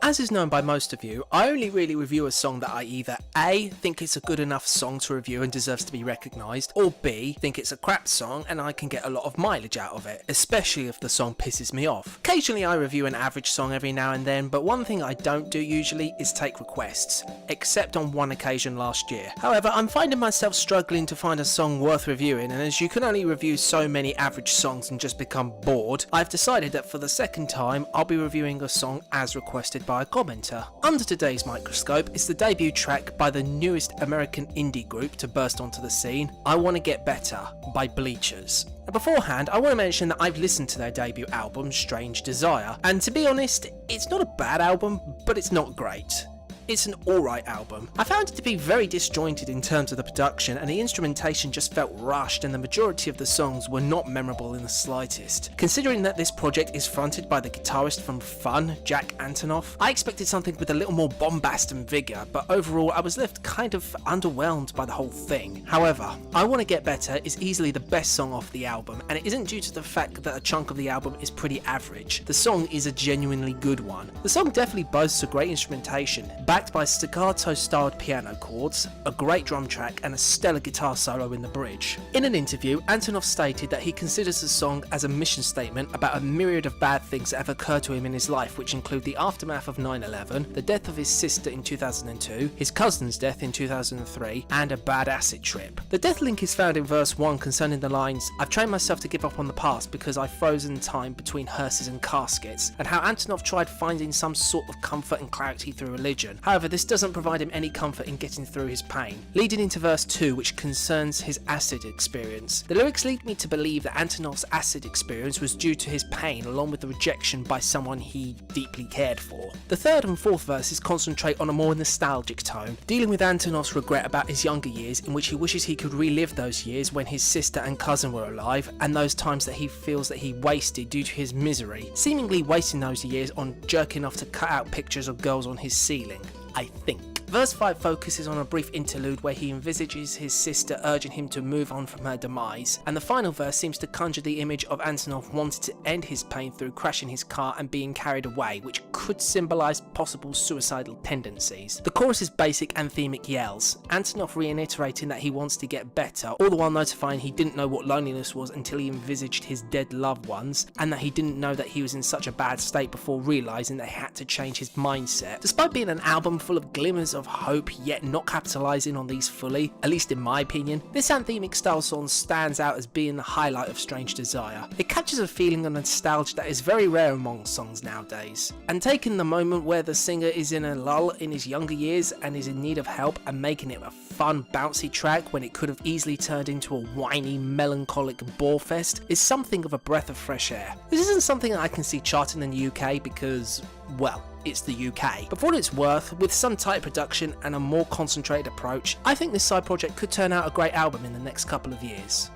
As is known by most of you, I only really review a song that I either A, think it's a good enough song to review and deserves to be recognised, or B, think it's a crap song and I can get a lot of mileage out of it, especially if the song pisses me off. Occasionally I review an average song every now and then, but one thing I don't do usually is take requests, except on one occasion last year. However, I'm finding myself struggling to find a song worth reviewing, and as you can only review so many average songs and just become bored, I've decided that for the second time I'll be reviewing a song as requested by a commenter. Under today's microscope is the debut track by the newest American indie group to burst onto the scene, I Wanna Get Better by Bleachers. Now beforehand, I want to mention that I've listened to their debut album, Strange Desire, and to be honest, it's not a bad album, but it's not great. It's an alright album. I found it to be very disjointed in terms of the production, and the instrumentation just felt rushed, and the majority of the songs were not memorable in the slightest. Considering that this project is fronted by the guitarist from Fun, Jack Antonoff, I expected something with a little more bombast and vigour, but overall I was left kind of underwhelmed by the whole thing. However, I Wanna Get Better is easily the best song off the album, and it isn't due to the fact that a chunk of the album is pretty average. The song is a genuinely good one. The song definitely boasts a great instrumentation, backed by staccato-styled piano chords, a great drum track, and a stellar guitar solo in the bridge. In an interview, Antonoff stated that he considers the song as a mission statement about a myriad of bad things that have occurred to him in his life, which include the aftermath of 9/11, the death of his sister in 2002, his cousin's death in 2003, and a bad acid trip. The death link is found in verse 1 concerning the lines, I've trained myself to give up on the past because I've frozen time between hearses and caskets, and how Antonoff tried finding some sort of comfort and clarity through religion. However, this doesn't provide him any comfort in getting through his pain. Leading into verse 2, which concerns his acid experience. The lyrics lead me to believe that Antonoff's acid experience was due to his pain along with the rejection by someone he deeply cared for. The third and fourth verses concentrate on a more nostalgic tone, dealing with Antonoff's regret about his younger years, in which he wishes he could relive those years when his sister and cousin were alive, and those times that he feels that he wasted due to his misery, seemingly wasting those years on jerking off to cut out pictures of girls on his ceiling. I think. Verse 5 focuses on a brief interlude where he envisages his sister urging him to move on from her demise, and the final verse seems to conjure the image of Antonoff wanting to end his pain through crashing his car and being carried away, which could symbolise possible suicidal tendencies. The chorus is basic anthemic yells, Antonoff reiterating that he wants to get better, all the while notifying he didn't know what loneliness was until he envisaged his dead loved ones, and that he didn't know that he was in such a bad state before realising that he had to change his mindset. Despite being an album full of glimmers of hope, yet not capitalising on these fully, at least in my opinion, this anthemic style song stands out as being the highlight of Strange Desire. It catches a feeling of nostalgia that is very rare among songs nowadays, and taking the moment where the singer is in a lull in his younger years and is in need of help and making it a fun bouncy track when it could have easily turned into a whiny melancholic bore fest is something of a breath of fresh air. This isn't something that I can see charting in the UK because, well, it's the UK. But for what it's worth, with some tight production and a more concentrated approach, I think this side project could turn out a great album in the next couple of years.